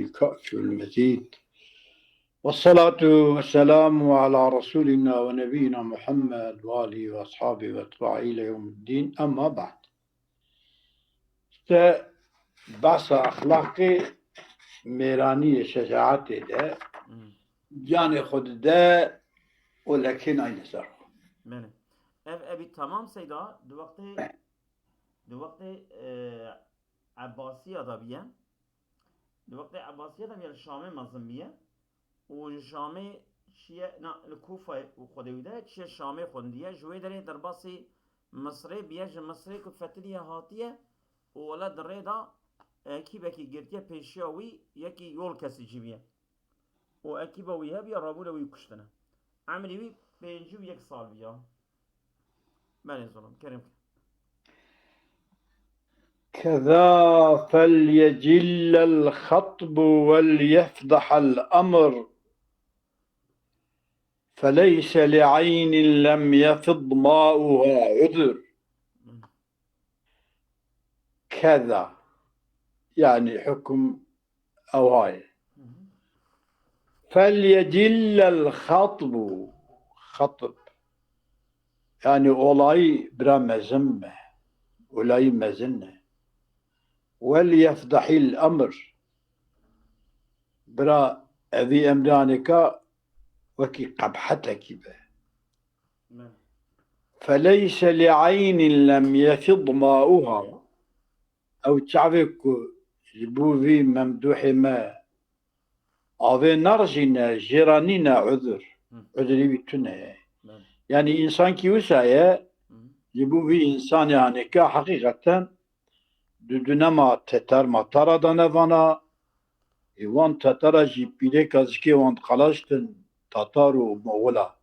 الكأس المزيد، والصلاة والسلام على رسولنا ونبينا محمد وآله وأصحابه وأتباعه إلى يوم الدين. أما بعد، بحث أخلاقي ميراني شجاعتي ده جاني خود ده ولكن أين سر بله. أبي تمام سيدا دو وقت عباسية دبيا دو وقت عباسية دبيا الشامي مظلم بيا والشامي شيء الكوفة وخدوده شيء الشامي خندية جوي دري درباسي مصري بيج مصري كفتلية هاتية ولا دري دا كيبكي جرتيا بيشاوي يكي يول كسي جيبيا وأكيبا ويها بيا رابولا ويكشتنا عملي وي بينجو يك صال بيا مالي ظلم كريم كذا فليجل الخطب وليفضح الأمر، فليس لعين لم يفض ماؤها عذر. كذا يعني حكم أو هاي. فليجل الخطب، خطب يعني أولاي برا مزمة أولاي مزنة، وليفضح الأمر برا أذي أمرانك وكي قبحتك به. فليس لعين لم يفض ماؤها أو تعرف جبوذي ممدوح ما أذي نرجنا جيراننا عذر بتنا يعني إنسان كي وسايا جبوذي إنسان يعني كحقيقة دونما تتر ما ترى دنفانا وان تتر جيبيلي كازكي وان قلاشتن تتار ومغولا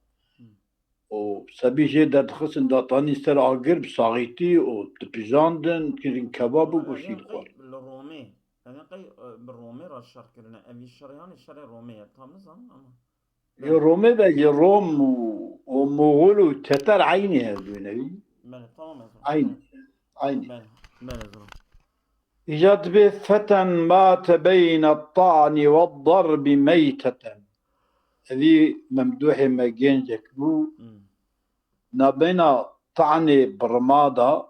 وسبيجي دخسن داتاني سر آگر بساغيتي وتبيجاندن كرين كباب وشيل خوار الرومي أنا قي بالرومي رشر كرنا أبي الشريان الشري رومي تام نظام أما يرومي بقى يروم ومغولو تتر عيني هذو نبي بله تمام عيني بله إجاد بفتى مات بين الطعن والضرب ميتة. هذه ممدوحة ما جينجك بو نبينا طعن برمادة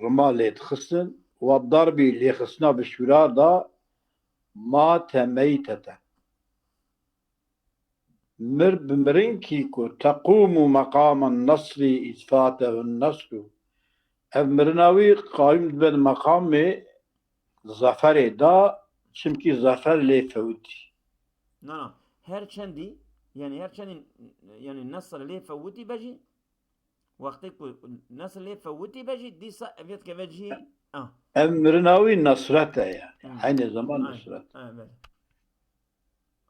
رمالة تخسن والضرب اللي خسنا بالشرار دا مات ميتة. مر بمرينكيكو تقوم مقام النصر إذ فاته النصر. أمرناوي قائم بالمقام زفر دا چمكي زفر لي فوتي. نعم هر چندي يعني هر چندي يعني النصر لي فوتي بجي وقتك النصر لي فوتي بجي دي سأبيت كبجي أمرناوي نصرته يعني حين زمان نصرته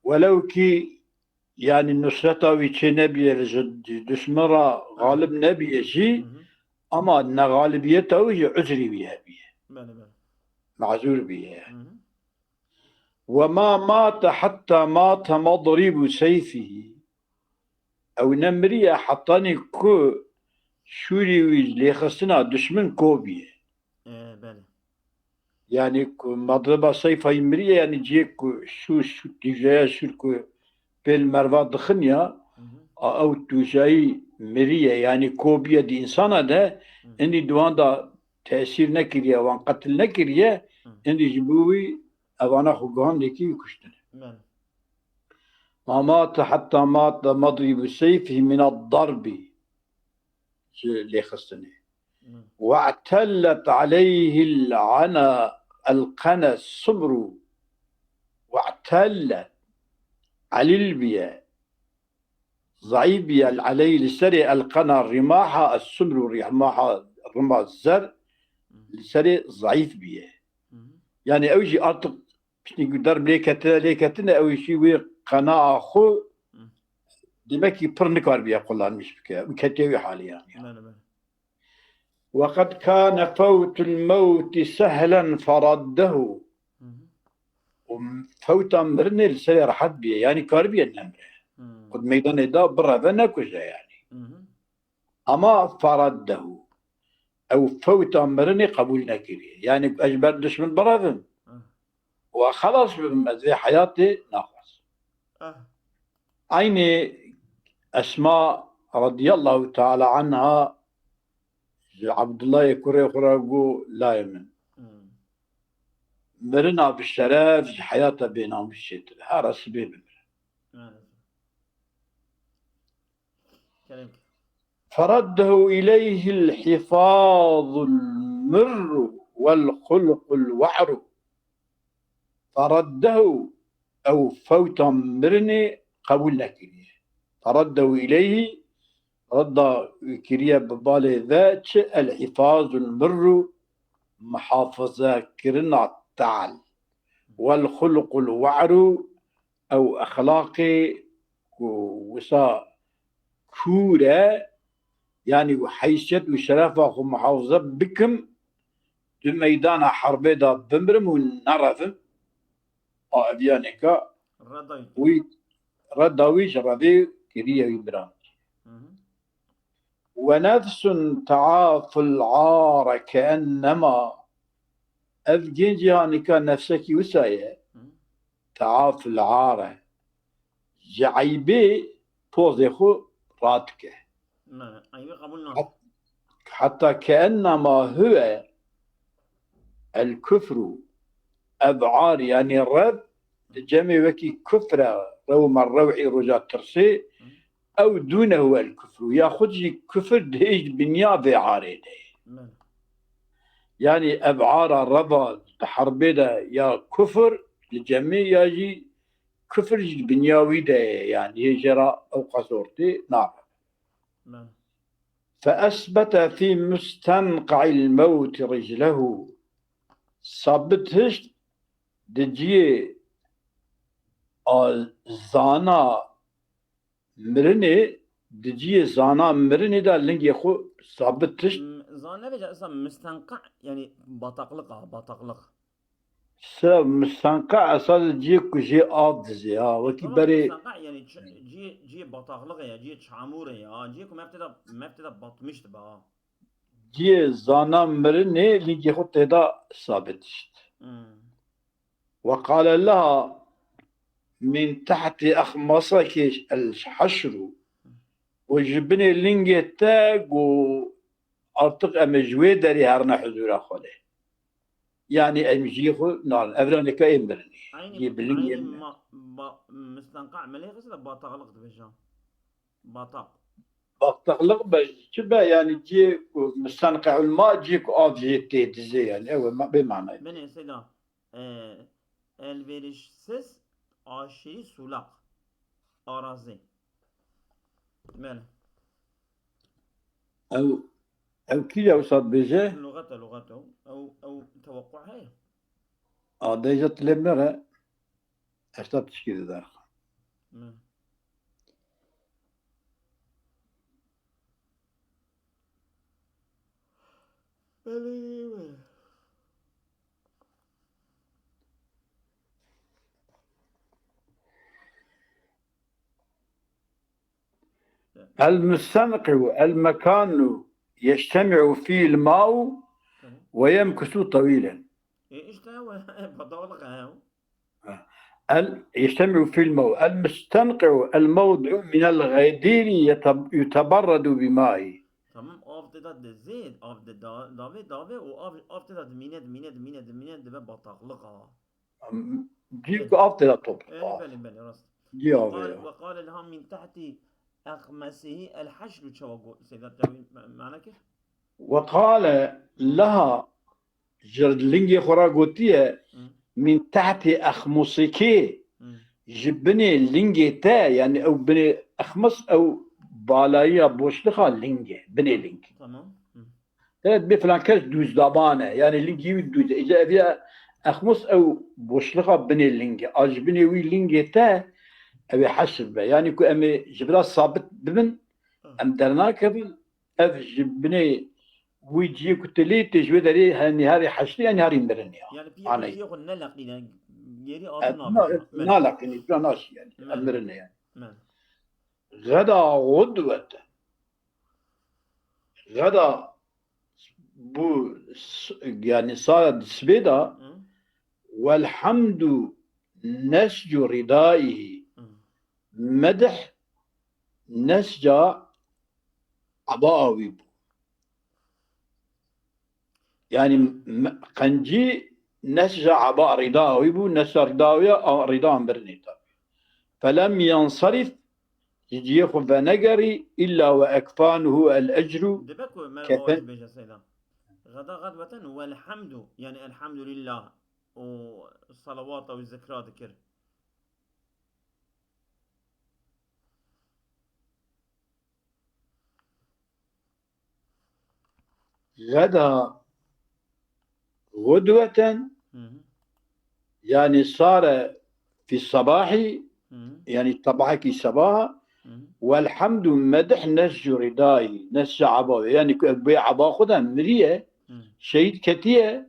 ولو كي يعني النصرة ويتشي نبي دشمرة غالب نبي شي أما أن غالبيته وهي عذري بها معذور بها وما مات حتى مات مضرب سيفه أو نمرية حطاني كو شوري ويزلي خصنا دشمن كوبيه يعني مضرب سيفه يمرية يعني جيك شو تجاه شو بالمرات دخنيا أو توجاي مرية يعني كوبية دي إنسانة ده إني دوان دا تأثير نكريا وان قتل نكريا إني جبوي أوانا خوغان لكي يكشتن ما مات حتى مات مضرب سيفه من الضرب اللي خصني واعتلت عليه القنا الصبر واعتلت على البيا ضعيبيا علي لسري القنا الرماحة السمر الرماحة الرماح الزر لسري ضعيف بيه يعني أوجي أرتق بشني قدر ليكتنا أوجي وي قناع أخو دمكي برنكار بيه قلان مش بكيه مكتوي حاليا يعني. وقد كان فوت الموت سهلا فرده وفوت أمرني لسري رحت بيه يعني كاربيا النمره قد ميدان دا برا فنكوزا يعني أما فرده أو فوت أمرني قبول نكري يعني أجبر دشمن برافن وخلاص بمزي حياتي ناقص. عيني أسماء رضي الله تعالى عنها عبد الله يكره خراجو لا يمن مرنا بالشرف حياته بينهم بالشتر هذا سبيل. فرده إليه الحفاظ المر والخلق الوعر. فرده أو فوت مرني قبول كريه. فرده إليه رد كريه ببالي ذات الحفاظ المر محافظة كرنا تعال والخلق الوعر أو أخلاقي وسا كورة يعني وحيثيت وشرافة ومحافظة بكم في ميدان حربي دا بمرم ونرفم أبيانيكا ردويش رضي كريه يبران. ونفس تعاف العار كأنما أفجين جهاني كان نفسك وسايا تعاف العار جعيبي بوزيخو راتكه حتى كأنما هو الكفر أبعار يعني الرب جميع وكي كفر روم الروعي رجاء ترسي أو دونه الكفر ياخذ كفر دهيج بنيابة عارضة يعني أبعار الربا حربيدا يا كفر الجميع يجي كفر بنياوي ده يعني يجرى أو قصورتي نعم. فأثبت في مستنقع الموت رجله صابتهش دجي زانا مرني دجي زانا مرني دا لنجي خو صابتهش زانا بيجا اصلا مستنقع يعني بطقلق مستنقع اصلا جيك جي ادزي وكي بري مستنقع يعني جي بطقلق يا جي شعمور يا جيكو ما ابتدى بطمشت بقى جي زانا مرني لنجي خو تدا صابتش. وقال لها من تحت أخمصك الحشر وجبني لنجي تاج وأرتق أمجوي داري هارنا حضور خاله يعني أمجيخو نعم أفراني كأمرني عيني مستنقع مليغ سيدا بطغلق تبجان بطغلق بجبا يعني جي مستنقع الماء جيك أوبجيكتي دزي يعني أول ما بمعنى من سيدا elverişsiz aşırı sulak arazi. من أو كذا وصاد بيجي لغته أو توقع هاي ديجا تلمرة أشتات تشكيل ذا المستنقع المكان يجتمع فيه الماء ويمكث طويلا. ايش هو بطولق يجتمع فيه الماء. المستنقع الموضع من الغدير يتبرد بمائه. تمام أفضل الزيت أفضل دافي وأفضل ميناد بطولقها. جيك أفضل طب. بلي راست. وقال لها من تحت أخمسه الحشر شو سيدات معنى كيف؟ وقال لها جردلينجي خراغوتيه من تحت أخمصك جبني لينجي تا يعني أو بني أخمص أو بالايا بوشلخا لينجي بني لينجي. تمام. ثلاث بفلانكاش دوز دابانة يعني لينجي دوز إذا فيها أخمص أو بوشلخا بني لينجي أجبني وي لينجي تا أبي حسب يعني كو أمي جبرا صابت ببن أم درنا كبل أف جبني ويجي كنت لي تجوي دري هني هاري حشري يعني هاري مرني يعني بيجي يقول نلق يعني يري نلق يعني بلا ناس يعني مرني يعني غدا غدوة غدا بو يعني صار سبيدا والحمد نسج ردائه مدح نسج عباءه ويبو يعني قنجي نسج عباء رداء ويبو نسج رداوية أو رداء برنيتا فلم ينصرف يجيخ فنقري إلا وأكفانه الأجر دبكو ما كفن أواش بيجا سيدا غدا غدوة والحمد يعني الحمد لله والصلوات والذكرى ذكر غدا غدوة يعني صار في الصباح يعني طبعك الصباح والحمد مدح نسج رداي نسج عبا يعني بي عبا خدا مريه شهيد كتيه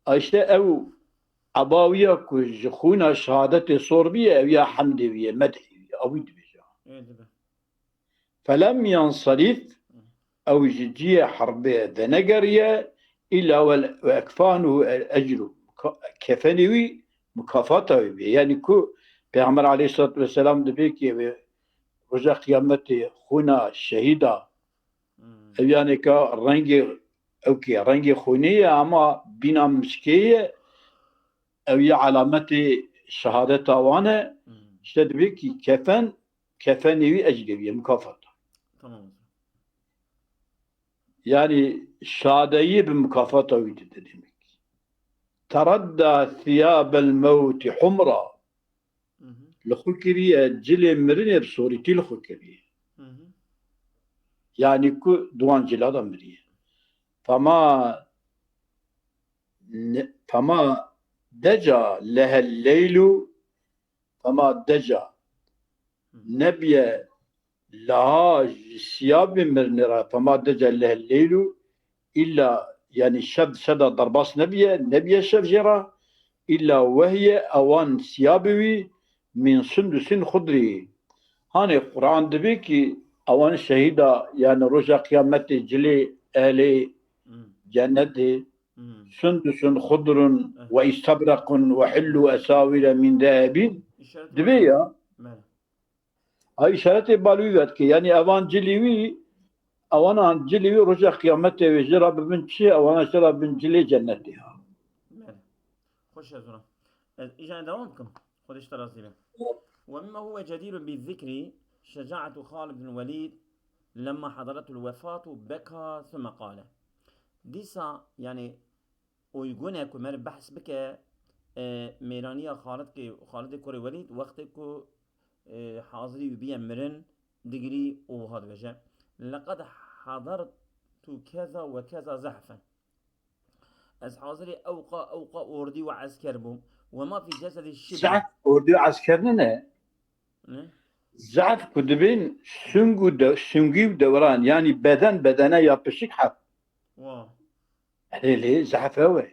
اشتا او عباوية كجخونا شهادة صوربية او يا حمدوية مدحية او يدبجا فلم ينصرف او جدية حربية ذنقرية إلا وأكفانه الأجر كفنوي مكافاته يعني كو پیغمبر عليه الصلاة والسلام دبيكي رجع قيامته خونا شهيدا يعني كا رنجي اوكي رنجي خونية اما بنا مسكية او يا علامة شهادة وانا اشتد بيكي كفنوي أجربية مكافاته تمام يعني شهادية بمكافاته ويتدمك تردى ثياب الموت حمرا لخوكري جلي مرنة بصورتي لخوكري يعني كو دوان جلادا مريه فما دجا لها الليل فما دجا نبي لها سياب مرنرا فما دجا لها الليل إلا يعني الشب سدا ضرباس نبي الشفجرة إلا وهي أوان سيابوي من سندس خضري هاني القرآن دبيكي أوان شهيدا يعني رجع قيامتي جلي أهلي جنتي سندس خضر واستبرق وحلوا أساور من ذهب دبيا هاي إشارة بالويات يعني أوان جليوي أوانا جليوي رجع قيامتي وجرى ببن شيء أوانا جرى بن جلي جنتها خوش يا زلمة إجا دوامكم خذ اشترى سيبه ومما هو جدير بالذكر شجاعة خالد بن الوليد لما حضرته الوفاة بكى ثم قال ديسا يعني ويقول هكو مر بحث بك ميرانية خالد كوري وليد وقت كو حاضري وبيا مرن دقري وهذا وجه لقد حضرت كذا وكذا زحفا از حاضري أوقع أوردي وعسكر بوم وما في جسد الشبه زعف أوردي وعسكرنا زعف كدبين سنجي ودوران يعني بدنا yapışık حق واو ليه زعف هو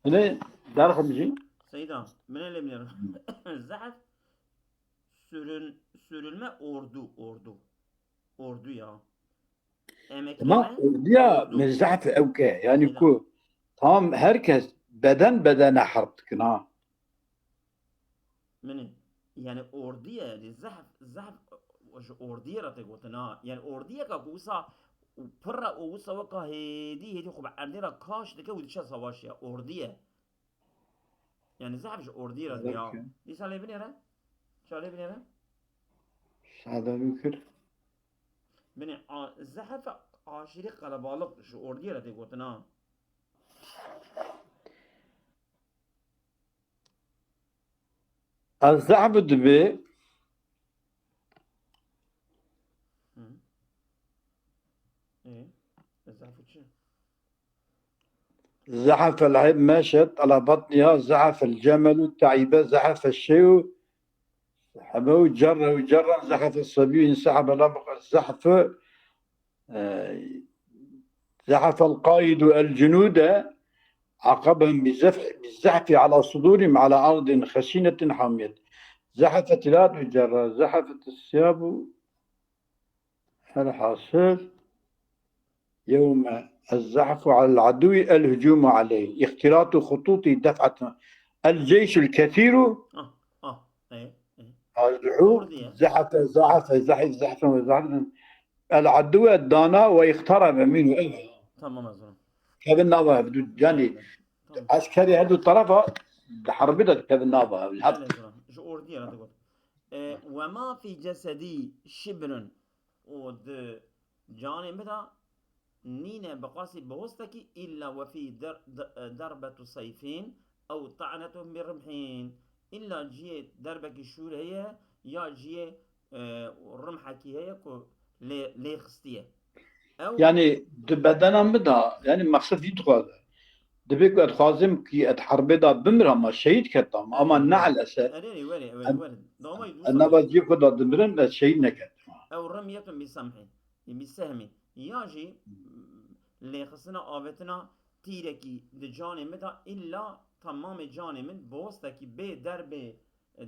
هنا دار خمسين سيدا من اللي بنير زعف sürülme ordu ya ما أورديا من زعف أوكي يعني كو tamam herkes bedene harp kına من يعني orduya زحف orduya راتقوتنا يعني orduya كوسا برا ووسا وكا هدي خب عندنا كاش دكا ودشا سواش يا orduya يعني زحف orduya راتقا دي سالي بنيرة شالي بنيرة هذا ممكن بني زحف عاشري قلبالق شو orduya راتقوتنا الزعف دبي زحف العيب ماشت على بطنها زحف الجمل تعيبه زحف الشيء سحبه وجرا زحف الصبي انسحب الزحف زحف القائد الجنود عقبهم بالزحف على صدورهم على أرض خشنة حامية زحفت لا تجرى زحفت الثياب الحاصل يوم الزحف على العدو الهجوم عليه اختلاط خطوط دفعة الجيش الكثير ايه ايه الزحوف أوردية. زحف زحف العدو الدانا ويقترب منه تمام أزرم. كذا النظام يعني تمام. عسكري هذو الطرفة حرب كذا النظام بله أزرم. شو أوردية لا تقول. وما في جسدي شبر ود جانبها نينا بقاسي بوستكي إلا وفي دربة سيفين أو طعنة برمحين إلا جيه دربك الشور هي يا جيه رمحك هي كو لي خستيه أو يعني بدنا مدى يعني مقصد يدخل دبيك اتخازم كي اتحرب دا بمرا ما شهيد كتام اما نعل اسا أريني وري دوما يدوسا النبا جي خدا دمرن لا شهيد نكت أو رمية بسمح بسهم ياجي لي خصنا آبتنا تيركي دجاني متى إلا تمام جاني من بوستكي بي درب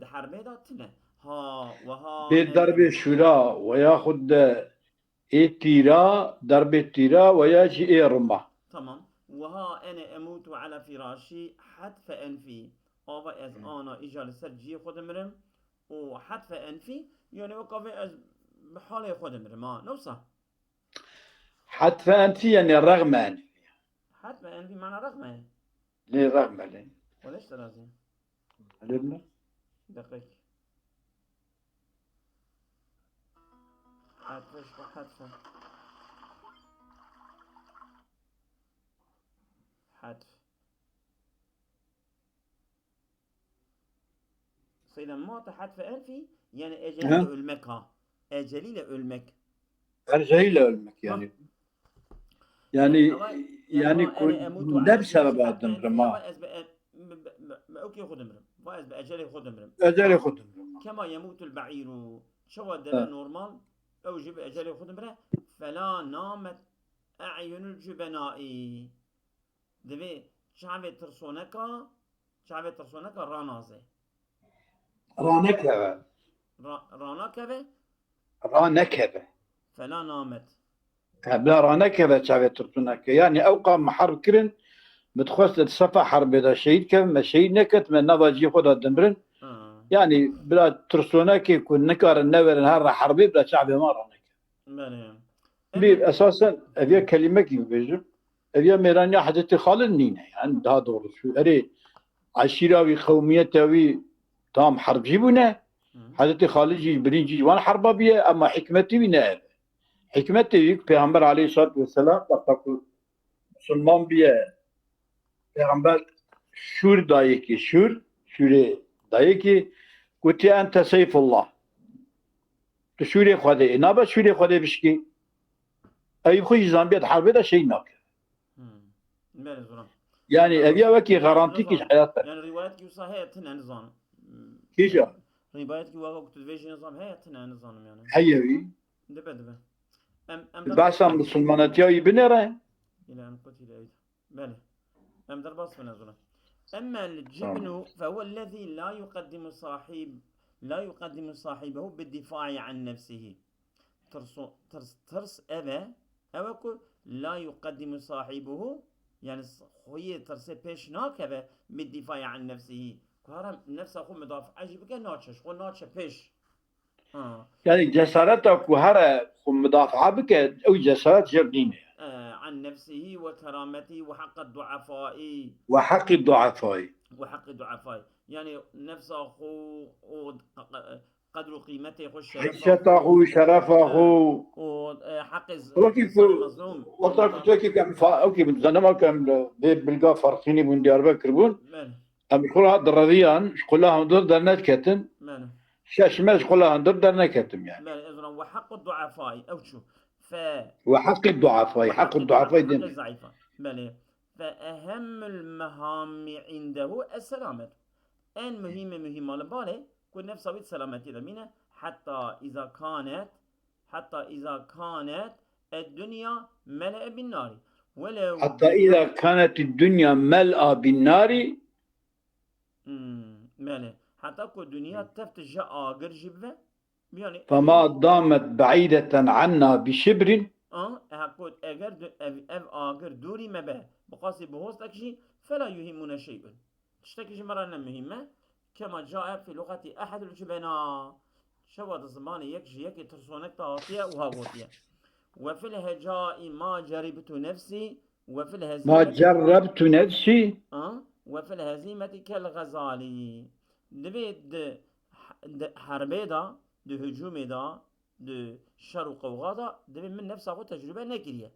حربه دا تنه ها وها بالضرب شورا وياخد اي تيرا ضرب تيرا ويجي اي رمى تمام وها أنا أموت على فراشي حتف أنفي أبا از أنا إجا لسرجي خود مرم وحتف أنفي يعني وقفي از بحالي خود مرم ما نوصح حتى انت يعني رغم انف حتف أنفي معنى رغمه ليه رغم لين وليش ترازي علمنا دقيق حتفش وحتفه حتف سيدا ما حتف أنفي يعني أجلي لألمك ها أجلي لألمك انا جاي علمك يعني يعني يعني أنا كنت أموت على نفس سبب حتف هذا أنفي رما أبا أز أوكي خد مرم فاز بأجلي خد مرم اجل خد رما كما يموت البعير شو دبا نورمال أو جب أجلي خد مرم فلا نامت أعين الجبناء دبي شعبي ترسونكا رانازه رانكبه رانكبه رانكبه فلا نامت بلا رانكبه شعبي ترتنك يعني اوقع محرب كرن بتخص الصفا حرب اذا شهيد كم ما شهيد نكت من نبا جي خدا دمرن يعني بلا ترسونك يكون نكر النور نهار حربي بلا شعبي ما رانك بله بي اساسا ابي كلمه كي بيجو ابي ميرانيا حدث خالد نينا يعني ده دور شو اري عشيره قوميته تام حرب جيبونه حضرت خالد جي برينجي وان حرب بيه اما حكمتي بنا حكمتي پیغمبر عليه الصلاه والسلام تقول مسلمان بيه پیغمبر شور دایکی شور دایکی قلت انت سيف الله تشوري خده نابا شوري خده بشكي اي خوي زامبيا حرب ده شيء ناك بله زورم يعني ابي وكي غارانتيكي حياته يعني روايتك صحيح تنا نظام كيشا روايتك وقت تلفزيون نظام هي تنا نظام يعني حيوي دبا باسا مسلماناتيا يبنره الى ان قتل ايضا بله درباس من زورم اما الجبن فهو الذي لا يقدم صاحبه بالدفاع عن نفسه ترس أبا لا يقدم صاحبه يعني خويه ترس بيش ناكبه بالدفاع عن نفسه كهرم نفسه خو مدافع عجيب كان ناتشش خو ناتش بيش يعني جسارتك وهرا مدافعة بك او جسارت جردينه عن نفسه وكرامته وحق الضعفاء يعني نفسه خو قدر قيمته خو حشته شرفه وحق وكيف المظلوم وقتك كيف كان اوكي زعما كان بلقى فرقيني من ديار بكر بون ام يقولها دراديان شقولها ندور درنات كتم شاش ما شقولها ندور درنا كتم يعني اذا وحق الضعفاء او شو وحق الضعفاء حق الضعفاء دين الضعيفه بله فاهم المهام عنده السلامه ان مهمه لباله كل نفسه سلامتي ذمينه حتى اذا كانت الدنيا ملأ بالنار ولو حتى اذا كانت الدنيا ملأ بالنار ماله حتى كل الدنيا تفتش آجر جبه يعني فما دامت بعيدة عنا بشبر هكود اگر اف آگر دوری مبه بقاسي بهوستك شي فلا يهمنا شيء تشتكي مرة مهمة كما جاء في لغة أحد الجبنا شواد الزمان يكي ترسونك تهاتية وهاغوتية وفي الهجاء ما جربت نفسي وفي ما الهزيمة جربت نفسي وفي الهزيمة كالغزالي دبيت حربي دا دو هجومي دا دو شر و قوغا دا دبيت من نفسه خود تجربة نكريه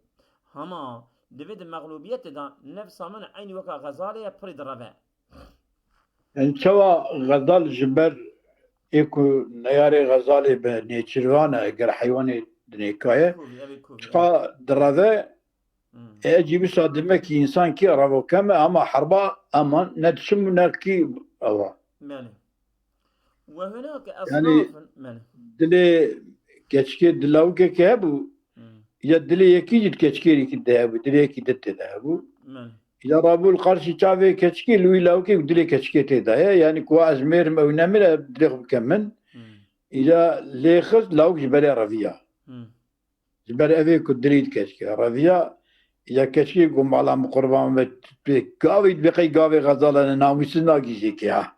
هما دبيت المغلوبية دا نفسه من عين وكا غزالي بريد رفع يعني سوا غزال جبر ايكو نياري غزالي بنيتشروانا اگر حيواني دنيكاية كوفي أبي كوفي شقا درذا اجي بس demek ki insan ki araba keme ama harba ama netşim ki ava. ماله وهناك Yani أصناف ماله dili keçki dilavke ke bu ya dili yeki jit keçki ki de bu dili yeki de bu. ماله Ya rabul karşı çave keçki lui lavke dili keçki te da yani ku azmer mevnemir dili kemen. Ya lekhs lavk jibere raviya. Jibere eve ku dili keçki raviya ya keçki gumbalam kurban ve gavi beqi gavi gazalan namusuna giyecek ya.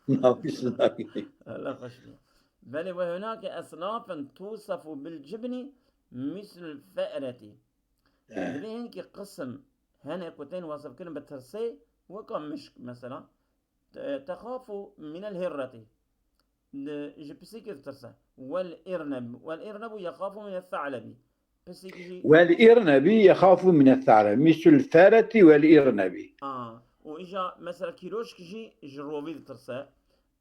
Namusuna giyecek. لا خشبي بل وهناك أصناف توصف بالجبن مثل الفأرة لبين كي قسم هنا كوتين وصف كلمة ترسي وكم مشك مثلا تخاف من الهرة جبسيك ترسى والإرنب يخاف من الثعلب والإرنب يخاف من الثعلب مثل الفارة والإرنب وإجا مثلا كيروش كجي جروبي ترسى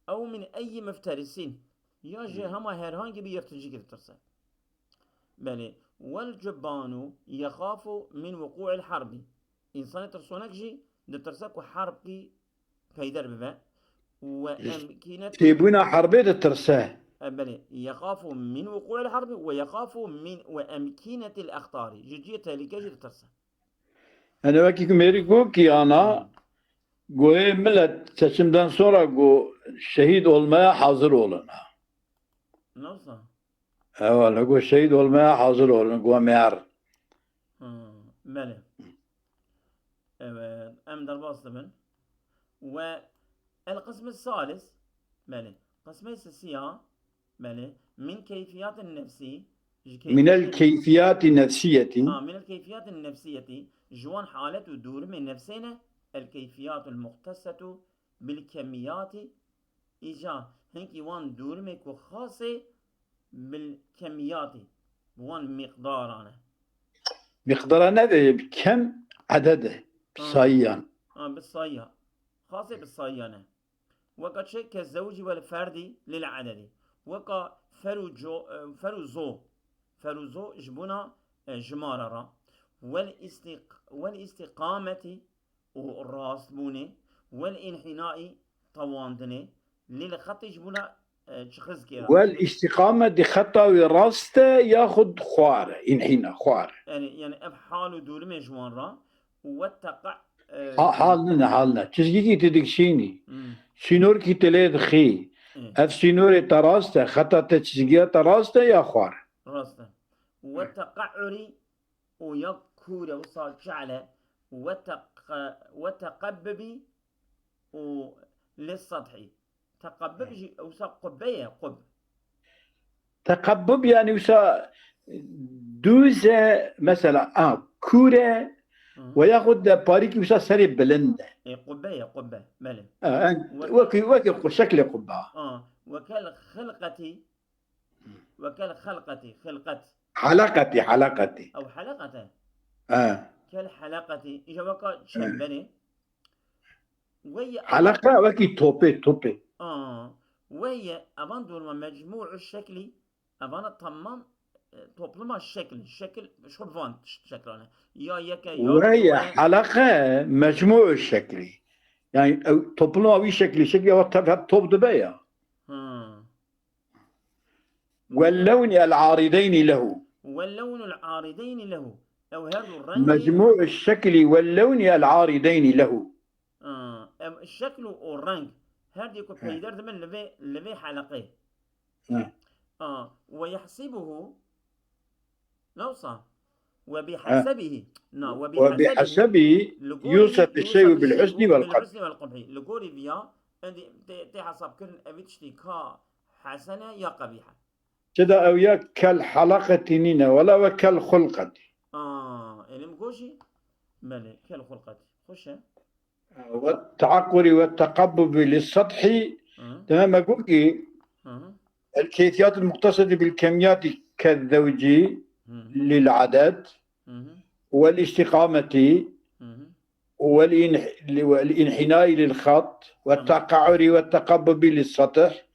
أو من أي مفترسين يجي هما هرهانجي بيرتجي ترسى بله والجبان يخاف من وقوع الحرب إنسان ترسونك جي دترسك حرب كي فيدر ببا وأمكنة تيبونا حربي ترساه بله يخاف من وقوع الحرب ويخاف من وأمكنة الأخطار جيجي تاليكا جي ترسى أنا وكي كميريكو كي أنا قوي ملت seçimden sonra şehit olmaya hazır olun. Nasıl? Evet, şehit olmaya hazır olun. Meğer. بله أم درباس من والقسم الثالث بله قسم السياسة بله من كيفيات النفسي من الكيفيات النفسية من الكيفيات النفسية جوان حالة دور من نفسنا الكيفيات المختصة بالكميات إجا هنكي وان دور ميكو خاصة بالكميات وان مقدارنا مقدارنا كم عدده صيان بالصيا خاصة بالصيانة وقد شيء كالزوج والفرد للعدد وقا فروزو جبنا جماررة والاستقامة والراسبونة والانحناء طواندنة للخط جبنا شخص كيرا والاستقامة دي خطا وراسته ياخد خوار انحناء خوار يعني ابحال دول مجوان را واتقع حالنا çizgi ki dedik şeyini sinor ki tele خي اف سينور تراسته خطا تشجيع تراسته يا خوار راسته والتقعري ويكور وصال شعله وتقببي للسطحي تقبب وصا قبية قب تقبب يعني وصا دوزة مثلا كورة وياخد باريكي وصا سري بلنده قبية بله وكي شكل قبة وكالخلقة حلقتي أو حلقة كالحلقة إجا وكا شبني حلقة وكي توبي وهي أبان دور مجموع الشكل أبان التمام توبلما الشكل شو بفان شكلنا يا يكا وهي حلقة مجموع الشكل يعني توبلما وي شكل وطبها توب دبيا واللون العارضين له أو هذا الرنج مجموع الشكل واللون العارضين له الشكل والرنج هذا يكون بيدر من لبي حلقه ويحسبه نوصى ها. وبحسبه نعم وبحسبه لقولي يوصف الشيء بالحسن والقبح. بالحسن والقبح لقولي فيها عندي تي حسب كل أبي تشتي كا حسنة يا قبيحة كذا أو يا كالحلقة نينا ولا وكالخلقة. اللي مقوشي بلي كالخلقة خشة والتعقر والتقبب للسطح. تمام أقول الكيفيات المقتصدة بالكميات كالزوجي للعدد والاستقامة والانحناء للخط والتقعر والتقبب للسطح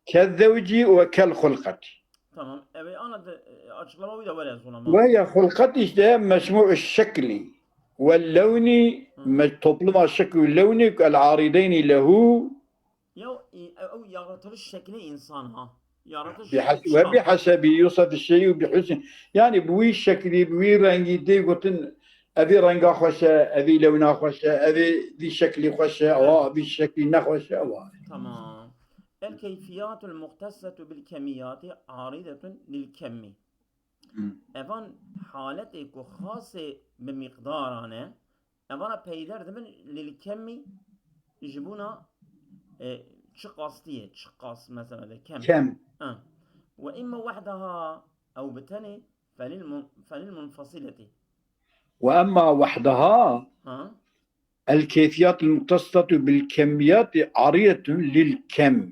كالزوجي وكالخلقة. تمام أبي أنا أشغله ويدا ولا زونا وهي خلقة ده مجموع الشكل واللون تطلب الشكل واللون العارضين له أو يغطر الشكل إنسان ها وبحسب يوصف الشيء بحسن يعني بوي شكلي بوي رنگي دي قلتن أبي رنگا خوشة أبي لونا خوشة أبي دي شكلي خوشة أو أبي شكلي نخوشة أو. تمام. الكيفيات المختصة بالكميات عارضة للكم. أفان حالتك خاصة بمقدارنا أفان بيدر دمن للكم يجبونا شقاصتية شقاص مثلا كم وإما وحدها أو بتني فللمنفصلة. وأما وحدها الكيفيات المختصة بالكميات عارضة للكم.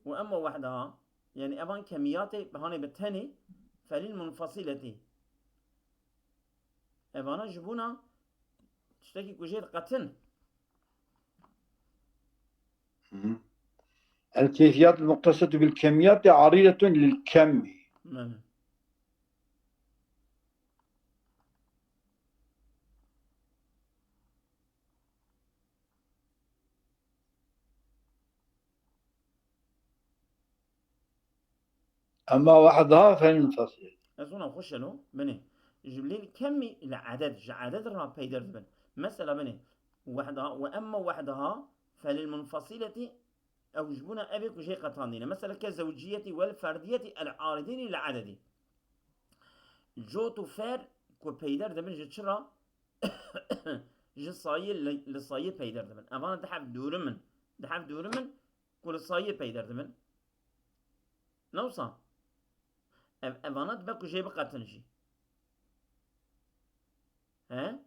وأما وحدها يعني أفان كميات هاني بتني فللمنفصلة أفانا جبونا تشتكي كوجيت قتن. الكيفيات المختصة بالكميات عارضة للكم. أما وحدها فللمنفصلة. أصلا خوشلو بني جبلين كمي عدد راه بيدر بن مثلا بني وحدها وأما وحدها فللمنفصلة أو جبونا أبيك وشيء قطاندين مثلا كزوجية والفردية العارضين للعدد. جوتو فر كو بيدر دبن جتشرا جصايي للصايي بيدر دبن أفانا دحف دورمن كل الصايي بيدر دبن نوصا أفانا دبكو شيء بقاتنجي ها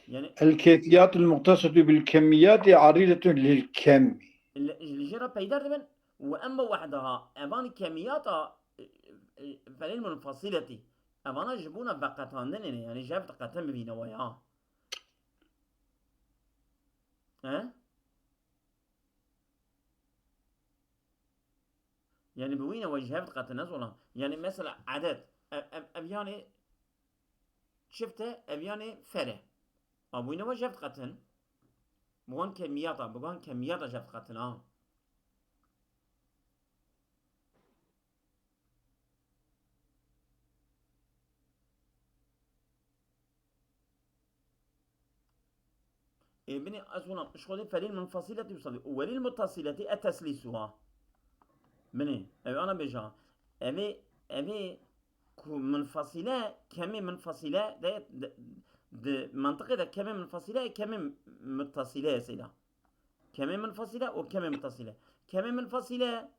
يعني الكيفيات المختصة بالكميات عارضة للكم. اللي جرى بيدر دبن وأما وحدها أفان كمياتها فللمنفصلة أفانا جبونا بقاتاندن يعني جابت قاتن ببينا ويا يعني بوينا وجهات قاتن ولا يعني مثلا عدد أبياني شفته أبياني فرع أبوينا وجهات قاتن بقول كميات جابت قاتن بني أصلا شغلي فللمنفصلة يوصل وللمتصلة التسليسها بني أبي أنا بيجا أبي منفصلة كم منفصلة ده منطقة ده كم منفصلة كم متصلة يا سيدا كم منفصلة وكم متصلة كم منفصلة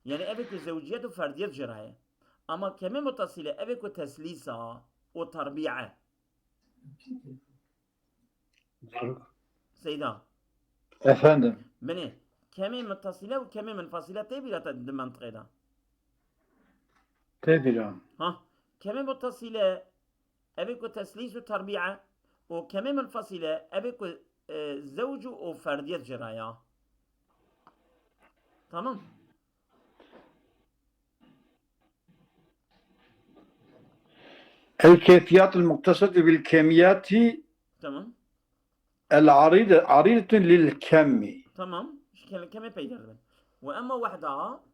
يعني أبيك زوجية وفردية جراية أما كم متصلة أبيك تسليسها وتربيعة سيدا أفندم بني كم متصلة وكم منفصلة تبي المنطقة ده تبرا كم متصلة أبيك تسليس وتربيعة وكم منفصلة أبيك زوج وفردية جراية. تمام. الكيفيات المختصة بالكميات تمام عريضة للكم. تمام كم بيدر وأما وحدها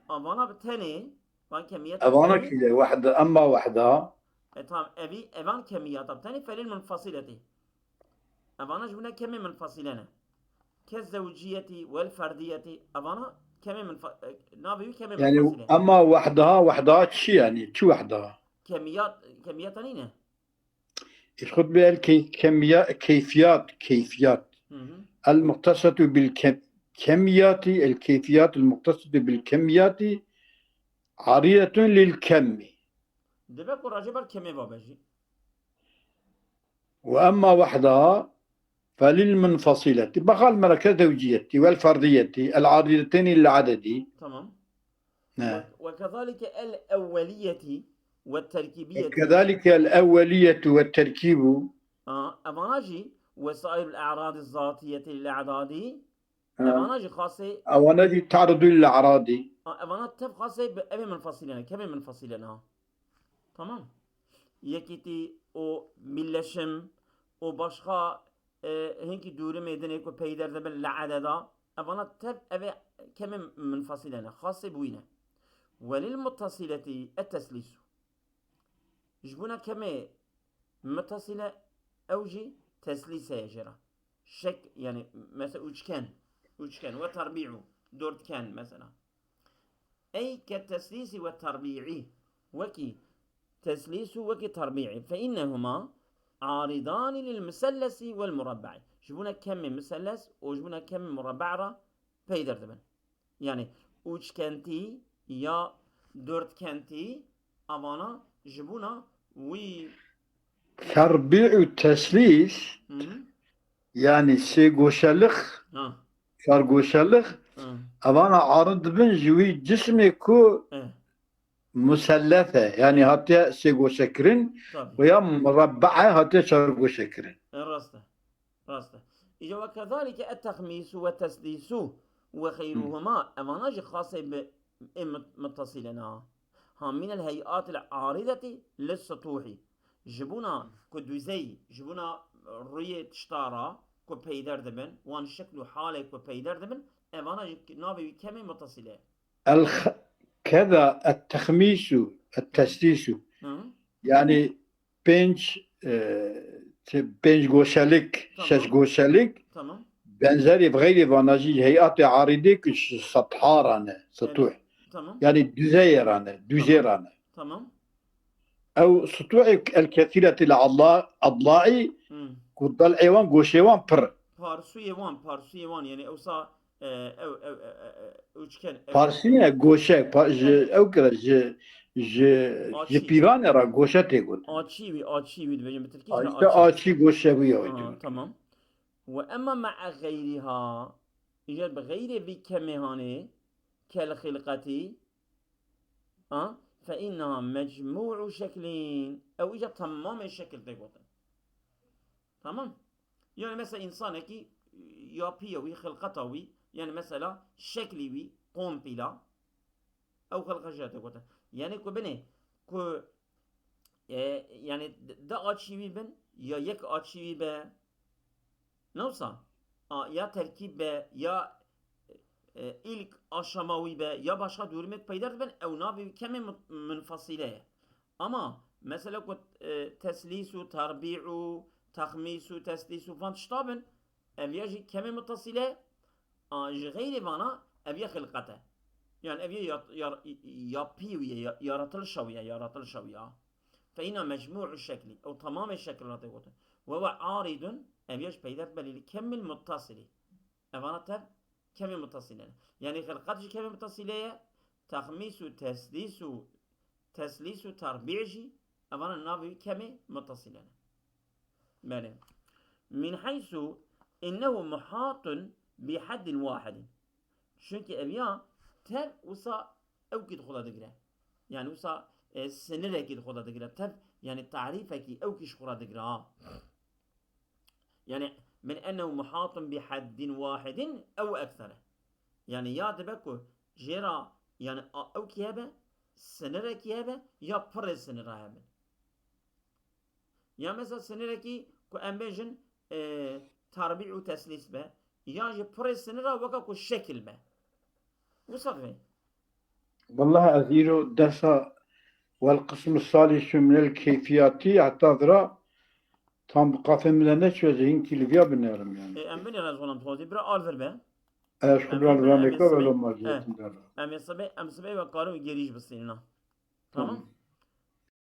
أبانا بتاني بان كميات أبانا كذا واحدة أما وحدها تمام أبان كميات بتاني فللمنفصلة أبانا جبنا كم منفصلنا كالزوجية والفردية أبانا كم من نافي كم يعني منفصلة أما وحدها تشي يعني شو وحدها كميات تانية خذ بالك كيفيات المختصة بالكميات الكيفيات المختصة بالكميات عريضة للكم دبك وراجبر كم بابجي وأما وحدها فللمنفصلة بقى المركز الزوجية والفردية العارضتين للعدد تمام نعم. وكذلك الأولية والتركيبية كذلك الأولية والتركيب أماناجي وسائر الأعراض الذاتية للأعداد أماناجي خاصة أو نجي تعرض للأعراض أمانات تب خاصة بأبي منفصلين كم منفصلين تمام یەکێتی ئۆ میلەشم و باشخا هینکی دووری مێدنێک و پەی دەردەبن لە عەدەدا ئەوانە تەب ئەوێ کەمێ منفەسیلەنە خاصی بووینە وللمتصلة التسليس جبونا كمي متصلة أوجي تسليس يجرى شك يعني مثلا وجكان وتربيعه دورت كان مثلا أي كالتسليس والتربيعي وكي تسليس وكي تربيعي فإنهما عارضان للمثلث والمربع جبونا كم مثلث وجبونا كم مربع را بيدر دبن يعني وجكانتي يا دورت كانتي أوانا جبونا وي تربيع التسليس يعني سيغوشالخ شارغوشالخ أوانا عارض بن جوي جسمي كو مثلثة يعني هاتي سيغوشكرين ويا مربعة هاتي شارغوشكرين راسته إجا وكذلك التخميس والتسليس وخيرهما أماناج خاصة بمتصلنا من الهيئات العارضة للسطوح جبونا كدوزي جبونا رؤية تشتارا كو بيدر دبن وان شكل حالة كو بيدر دبن أماناج نابي كمي متصلة كذا التخميس التسليس يعني بنج غوشالك شش غوشالك تمام بنزري بغير فاناجي هيئات عارضة كسطحارانة سطوح تمام يعني دوزيرانة تمام أو سطوع الكثيرة الأضلاعي قد العوان غوشيوان بر بارسويوان يعني أوصى بارسينا غوشة أو كذا ج بيران را غوشة تقول آتشيوي بيجي بالتركيز آتشي غوشة ويا تمام وأما مع غيرها يجب بغير بكمهانه كالخلقة فإنها مجموع شكلين أو إجا تمام الشكل تقول تمام يعني مثلا إنسانك يابيوي خلقتوي يعني مثلا شكلي قوم بلا أو خلقة تقول يعني كو بني كو يعني دا آتشيوي بن يا يك آتشيوي با نوصا يا تركيب با يا ilk aşamavi be ya başka durmet payдар ben ev nabi kemi منفصله ama mesela ko teslisu tarbi'u takhmisu teslisu fan tشطابن ev yaji kemi متصله غير bana ev ya خلقته yani ev yapıyor yaratılış ya فإن مجموع الشكل أو تمام الشكل راتي قلت وهو عارض ev yaji payдар belli kemil muttasili evana tab كم متصلة يعني خلقات كم متصلة تخميس تسليس تربيعجي أولا النابي كم متصلة بله من حيث إنه محاط بحد واحد شنك أبيا تب وصا أو كي دخل دقرة يعني وصا سنرة كي دخل دقرة تب يعني تعريفك أو كي شخورة دقرة يعني من أنه محاط بحد واحد أو أكثر يعني يا دبكو جرا يعني أو كيابة سنرة كيابة يا بر سنرة هبن يا مثلا سنرة كي كو أمبيجن تربيع وتسليس به يا جي بر سنرة وكا كو شكل به وصفه والله أزيرو دسا والقسم الثالث من الكيفيات اعتذرا tam bu kafemle ne çözeyim ki Livya binerim yani. Em beni razı olan tuvazi bira alver be. Eşkubran Em ramekla ê ve sibê- lomaciyetinde. Em ê sibê ve karû gerîj bisînin. Tamam?